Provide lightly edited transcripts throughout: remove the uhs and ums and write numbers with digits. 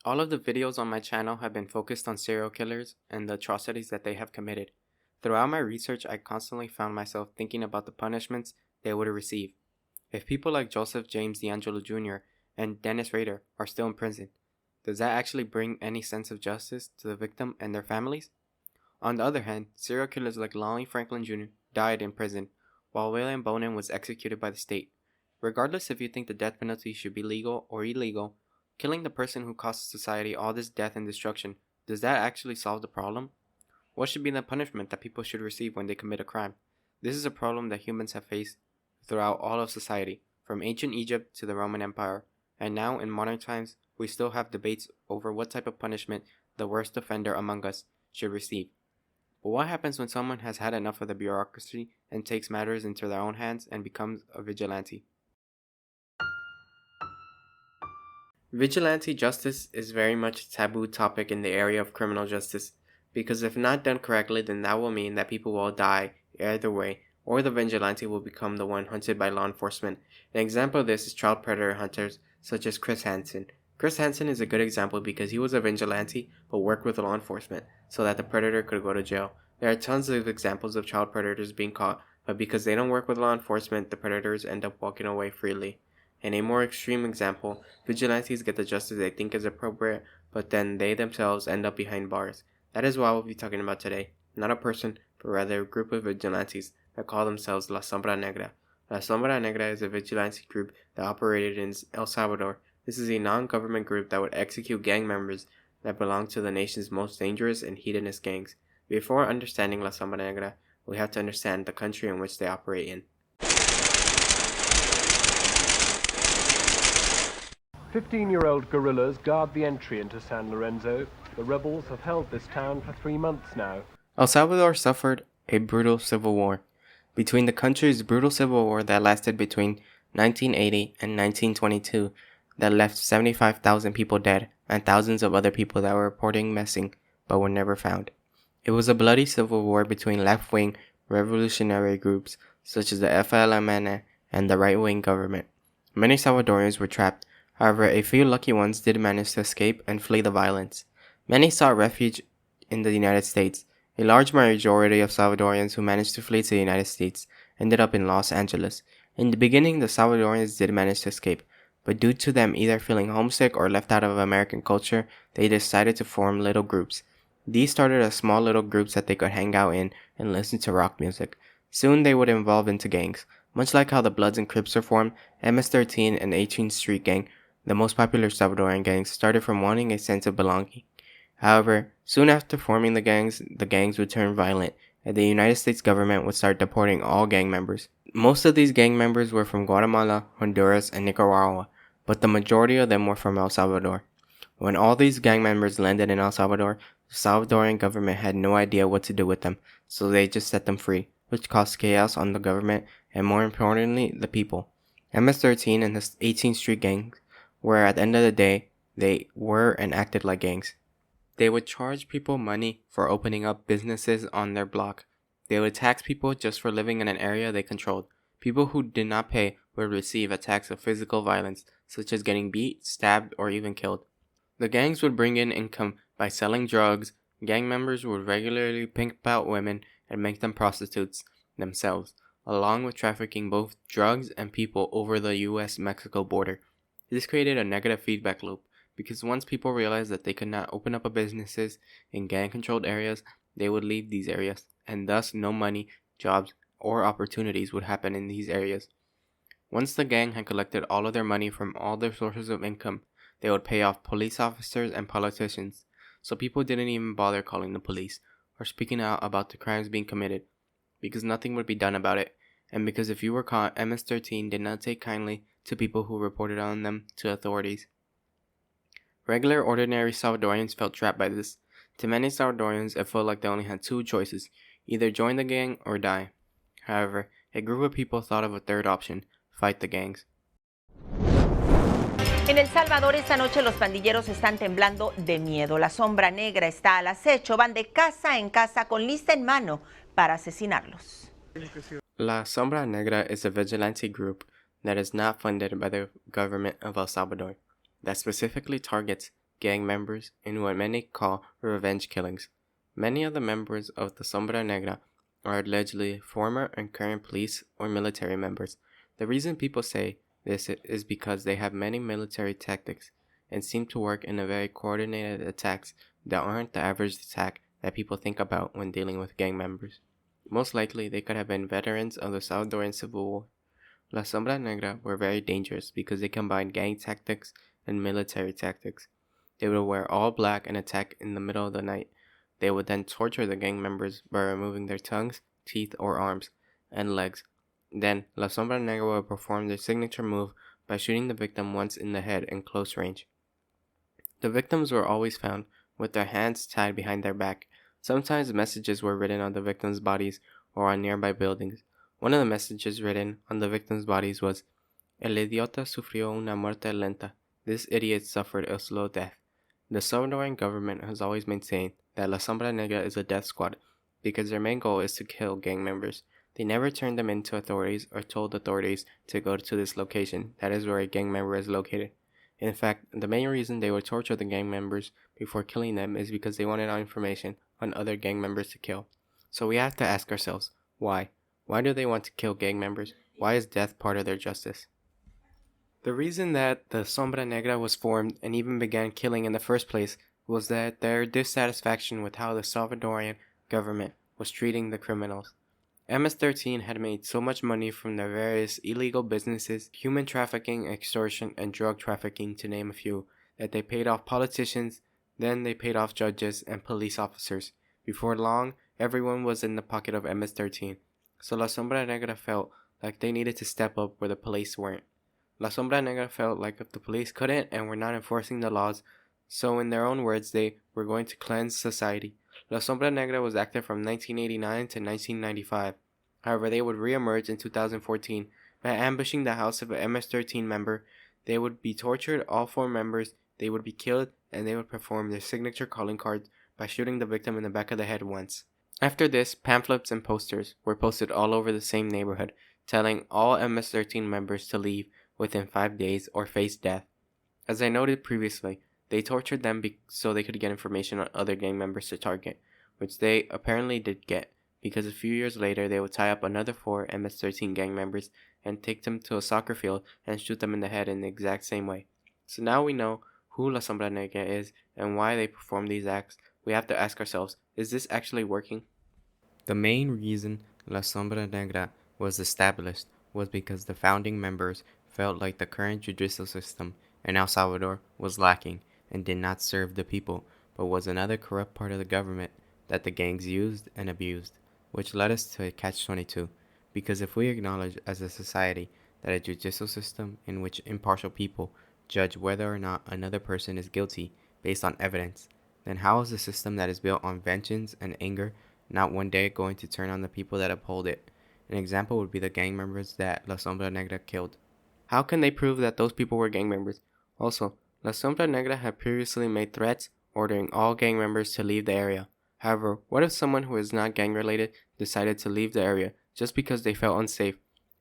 All of the videos on my channel have been focused on serial killers and the atrocities that they have committed. Throughout my research, I constantly found myself thinking about the punishments they would receive. If people like Joseph James D'Angelo Jr. and Dennis Rader are still in prison, does that actually bring any sense of justice to the victim and their families? On the other hand, serial killers like Lonnie Franklin Jr. died in prison, while William Bonin was executed by the state. Regardless if you think the death penalty should be legal or illegal, killing the person who caused society all this death and destruction, does that actually solve the problem? What should be the punishment that people should receive when they commit a crime? This is a problem that humans have faced throughout all of society, from ancient Egypt to the Roman Empire, and now in modern times, we still have debates over what type of punishment the worst offender among us should receive. But what happens when someone has had enough of the bureaucracy and takes matters into their own hands and becomes a vigilante? Vigilante justice is very much a taboo topic in the area of criminal justice, because if not done correctly, then that will mean that people will die either way, or the vigilante will become the one hunted by law enforcement. An example of this is child predator hunters such as Chris Hansen. Chris Hansen is a good example because he was a vigilante but worked with law enforcement so that the predator could go to jail. There are tons of examples of child predators being caught, but because they don't work with law enforcement, the predators end up walking away freely. In a more extreme example, vigilantes get the justice they think is appropriate, but then they themselves end up behind bars. That is what we'll be talking about today. Not a person, but rather a group of vigilantes that call themselves La Sombra Negra. La Sombra Negra is a vigilante group that operated in El Salvador. This is a non-government group that would execute gang members that belong to the nation's most dangerous and hedonist gangs. Before understanding La Sombra Negra, we have to understand the country in which they operate in. 15-year-old guerrillas guard the entry into San Lorenzo. The rebels have held this town for 3 months now. El Salvador suffered a brutal civil war. Between the country's brutal civil war that lasted between 1980 and 1922, that left 75,000 people dead and thousands of other people that were reporting missing but were never found. It was a bloody civil war between left-wing revolutionary groups such as the FLMN and the right-wing government. Many Salvadorians were trapped. However, a few lucky ones did manage to escape and flee the violence. Many sought refuge in the United States. A large majority of Salvadorians who managed to flee to the United States ended up in Los Angeles. In the beginning, the Salvadorians did manage to escape, but due to them either feeling homesick or left out of American culture, they decided to form little groups. These started as small little groups that they could hang out in and listen to rock music. Soon they would evolve into gangs. Much like how the Bloods and Crips were formed, MS-13 and 18th Street Gang, the most popular Salvadorian gangs, started from wanting a sense of belonging. However, soon after forming the gangs would turn violent, and the United States government would start deporting all gang members. Most of these gang members were from Guatemala, Honduras, and Nicaragua, but the majority of them were from El Salvador. When all these gang members landed in El Salvador, the Salvadorian government had no idea what to do with them, so they just set them free, which caused chaos on the government and, more importantly, the people. MS-13 and the 18th Street Gang were, at the end of the day, they were and acted like gangs. They would charge people money for opening up businesses on their block. They would tax people just for living in an area they controlled. People who did not pay would receive attacks of physical violence, such as getting beat, stabbed, or even killed. The gangs would bring in income by selling drugs. Gang members would regularly pimp out women and make them prostitutes themselves, along with trafficking both drugs and people over the US-Mexico border. This created a negative feedback loop, because once people realized that they could not open up businesses in gang-controlled areas, they would leave these areas, and thus no money, jobs, or opportunities would happen in these areas. Once the gang had collected all of their money from all their sources of income, they would pay off police officers and politicians, so people didn't even bother calling the police or speaking out about the crimes being committed, because nothing would be done about it, and because if you were caught, MS-13 did not take kindly to people who reported on them to authorities. Regular, ordinary Salvadorians felt trapped by this. To many Salvadorians, it felt like they only had two choices, either join the gang or die. However, a group of people thought of a third option: fight the gangs. En El Salvador esta noche los pandilleros están temblando de miedo. La sombra negra está al acecho, van de casa en casa con lista en mano para asesinarlos. La Sombra Negra is a vigilante group that is not funded by the government of El Salvador, that specifically targets gang members in what many call revenge killings. Many of the members of the Sombra Negra are allegedly former and current police or military members. The reason people say this is because they have many military tactics and seem to work in a very coordinated attacks that aren't the average attack that people think about when dealing with gang members. Most likely, they could have been veterans of the Salvadoran Civil War. La Sombra Negra were very dangerous because they combined gang tactics and military tactics. They would wear all black and attack in the middle of the night. They would then torture the gang members by removing their tongues, teeth, or arms, and legs. Then, La Sombra Negra would perform their signature move by shooting the victim once in the head in close range. The victims were always found with their hands tied behind their back. Sometimes messages were written on the victims' bodies or on nearby buildings. One of the messages written on the victims' bodies was, El idiota sufrió una muerte lenta. This idiot suffered a slow death. The Salvadoran government has always maintained that La Sombra Negra is a death squad because their main goal is to kill gang members. They never turned them into authorities or told authorities to go to this location, that is where a gang member is located. In fact, the main reason they would torture the gang members before killing them is because they wanted information on other gang members to kill. So we have to ask ourselves, why? Why do they want to kill gang members? Why is death part of their justice? The reason that the Sombra Negra was formed and even began killing in the first place was that their dissatisfaction with how the Salvadorian government was treating the criminals. MS-13 had made so much money from their various illegal businesses, human trafficking, extortion, and drug trafficking to name a few, that they paid off politicians, then they paid off judges and police officers. Before long, everyone was in the pocket of MS-13, so La Sombra Negra felt like they needed to step up where the police weren't. La Sombra Negra felt like if the police couldn't and were not enforcing the laws, so in their own words, they were going to cleanse society. La Sombra Negra was active from 1989 to 1995. However, they would re-emerge in 2014 by ambushing the house of an MS-13 member. They would be tortured, all 4 members, they would be killed, and they would perform their signature calling card by shooting the victim in the back of the head once. After this, pamphlets and posters were posted all over the same neighborhood, telling all MS-13 members to leave within 5 days or face death. As I noted previously, they tortured them so they could get information on other gang members to target, which they apparently did get, because a few years later they would tie up another 4 MS-13 gang members and take them to a soccer field and shoot them in the head in the exact same way. So now we know who La Sombra Negra is and why they perform these acts. We have to ask ourselves, is this actually working? The main reason La Sombra Negra was established was because the founding members felt like the current judicial system in El Salvador was lacking and did not serve the people, but was another corrupt part of the government that the gangs used and abused, which led us to a catch-22, because if we acknowledge as a society that a judicial system in which impartial people judge whether or not another person is guilty based on evidence, then how is a system that is built on vengeance and anger not one day going to turn on the people that uphold it? An example would be the gang members that La Sombra Negra killed. How can they prove that those people were gang members? Also, La Sombra Negra had previously made threats ordering all gang members to leave the area. However, what if someone who is not gang-related decided to leave the area just because they felt unsafe?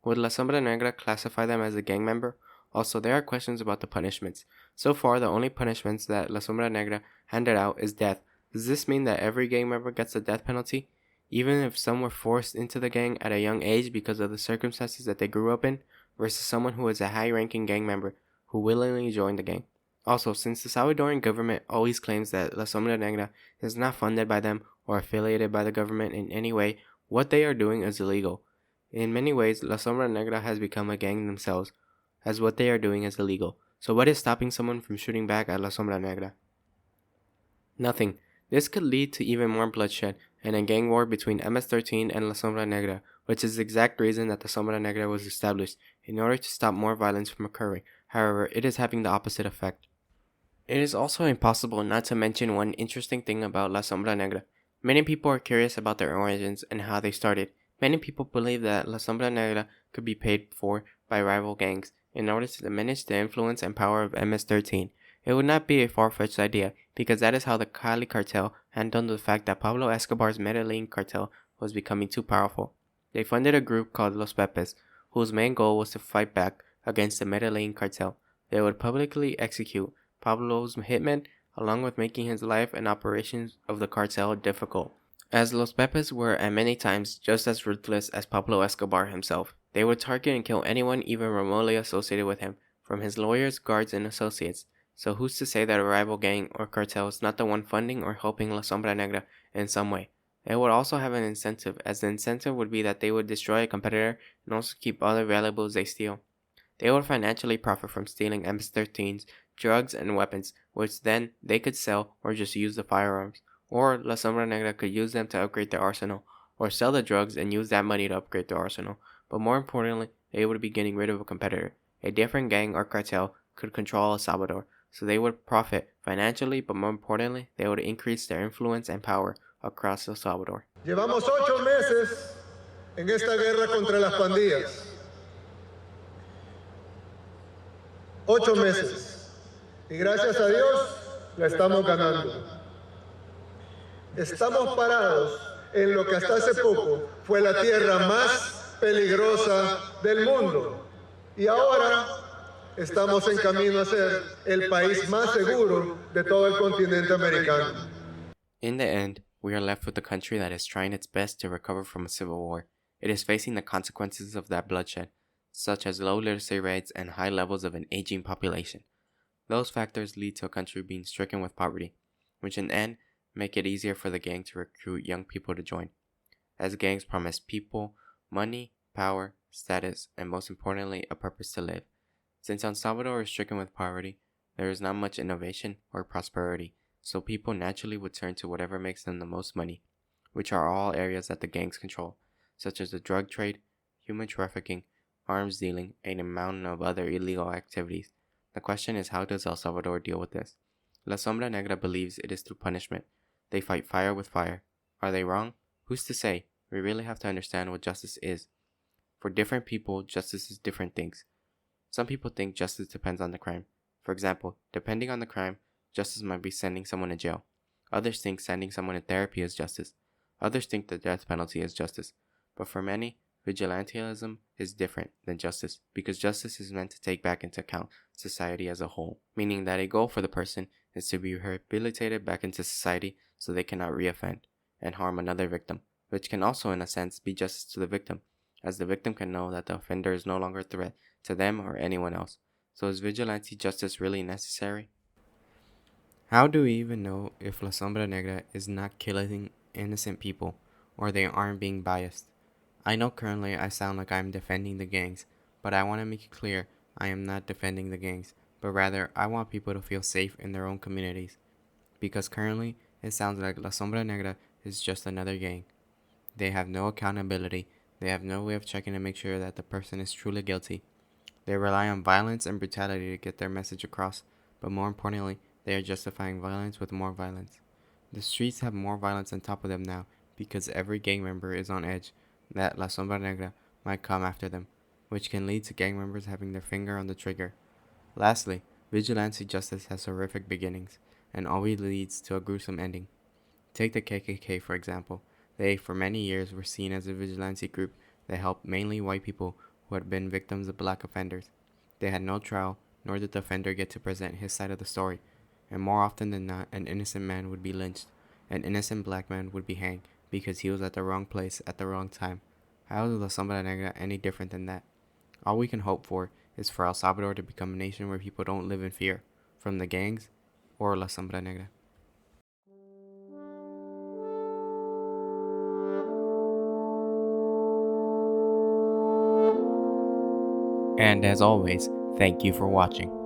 Would La Sombra Negra classify them as a gang member? Also, there are questions about the punishments. So far, the only punishments that La Sombra Negra handed out is death. Does this mean that every gang member gets a death penalty? Even if some were forced into the gang at a young age because of the circumstances that they grew up in, versus someone who is a high-ranking gang member who willingly joined the gang. Also, since the Salvadoran government always claims that La Sombra Negra is not funded by them or affiliated by the government in any way, what they are doing is illegal. In many ways, La Sombra Negra has become a gang themselves, as what they are doing is illegal. So what is stopping someone from shooting back at La Sombra Negra? Nothing. This could lead to even more bloodshed and a gang war between MS-13 and La Sombra Negra, which is the exact reason that the Sombra Negra was established, in order to stop more violence from occurring. However, it is having the opposite effect. It is also impossible not to mention one interesting thing about La Sombra Negra. Many people are curious about their origins and how they started. Many people believe that La Sombra Negra could be paid for by rival gangs in order to diminish the influence and power of MS-13. It would not be a far-fetched idea, because that is how the Cali cartel handled the fact that Pablo Escobar's Medellin cartel was becoming too powerful. They funded a group called Los Pepes, whose main goal was to fight back against the Medellin cartel. They would publicly execute Pablo's hitmen along with making his life and operations of the cartel difficult. As Los Pepes were at many times just as ruthless as Pablo Escobar himself, they would target and kill anyone even remotely associated with him, from his lawyers, guards, and associates. So who's to say that a rival gang or cartel is not the one funding or helping La Sombra Negra in some way? They would also have an incentive, as the incentive would be that they would destroy a competitor and also keep other valuables they steal. They would financially profit from stealing MS-13s, drugs, and weapons, which then they could sell or just use the firearms. Or La Sombra Negra could use them to upgrade their arsenal, or sell the drugs and use that money to upgrade their arsenal. But more importantly, they would be getting rid of a competitor. A different gang or cartel could control El Salvador, so they would profit financially, but more importantly, they would increase their influence and power across El Salvador. Llevamos 8 meses en esta guerra contra las pandillas. 8 meses. Y gracias a Dios la estamos ganando. Estamos parados en lo que hasta hace poco fue la tierra más peligrosa del mundo. Y ahora estamos en camino a ser el país más seguro de todo el continente americano. In the end, we are left with a country that is trying its best to recover from a civil war. It is facing the consequences of that bloodshed, such as low literacy rates and high levels of an aging population. Those factors lead to a country being stricken with poverty, which in the end make it easier for the gang to recruit young people to join, as gangs promise people money, power, status, and most importantly, a purpose to live. Since El Salvador is stricken with poverty, there is not much innovation or prosperity, so people naturally would turn to whatever makes them the most money, which are all areas that the gangs control, such as the drug trade, human trafficking, arms dealing, and a mountain of other illegal activities. The question is, how does El Salvador deal with this? La Sombra Negra believes it is through punishment. They fight fire with fire. Are they wrong? Who's to say? We really have to understand what justice is. For different people, justice is different things. Some people think justice depends on the crime. For example, depending on the crime, justice might be sending someone to jail. Others think sending someone to therapy is justice. Others think the death penalty is justice. But for many, vigilantism is different than justice, because justice is meant to take back into account society as a whole, meaning that a goal for the person is to be rehabilitated back into society so they cannot reoffend and harm another victim, which can also in a sense be justice to the victim, as the victim can know that the offender is no longer a threat to them or anyone else. So is vigilante justice really necessary? How do we even know if La Sombra Negra is not killing innocent people, or they aren't being biased? I know currently I sound like I'm defending the gangs, but I want to make it clear I am not defending the gangs, but rather I want people to feel safe in their own communities. Because currently, it sounds like La Sombra Negra is just another gang. They have no accountability, they have no way of checking to make sure that the person is truly guilty. They rely on violence and brutality to get their message across, but more importantly, they are justifying violence with more violence. The streets have more violence on top of them now because every gang member is on edge that La Sombra Negra might come after them, which can lead to gang members having their finger on the trigger. Lastly, vigilante justice has horrific beginnings and always leads to a gruesome ending. Take the KKK for example. They, for many years, were seen as a vigilante group that helped mainly white people who had been victims of black offenders. They had no trial, nor did the offender get to present his side of the story, and more often than not, an innocent man would be lynched. An innocent black man would be hanged because he was at the wrong place at the wrong time. How is La Sombra Negra any different than that? All we can hope for is for El Salvador to become a nation where people don't live in fear, from the gangs or La Sombra Negra. And as always, thank you for watching.